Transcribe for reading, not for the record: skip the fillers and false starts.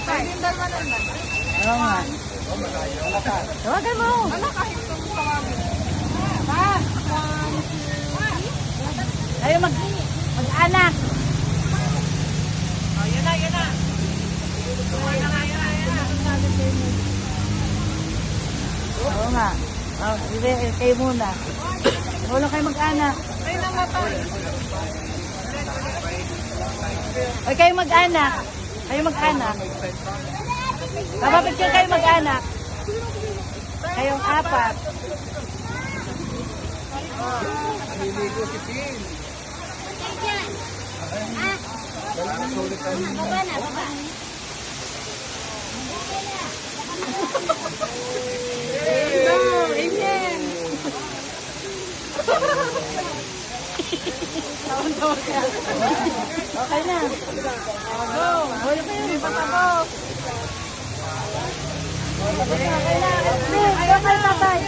Pwede yung dalawa naman. Oo nga. Tawagan mo. Ano kahit kung tawagin? Pa! Kayo mag-anak. Oh, yan na, yan na. Oo nga. Oh, kayo muna. Wala kayo mag-anak. Ay, namatay. O kayo mag-anak. Kayo mag-anak. Papapicture kayo mag-anak. Kayong apat. Naliligo si Pin. Baba na, baba. Amen. Okay na. Go. Wala kayo. Patapos. Okay na. Ayaw kayo, tatay.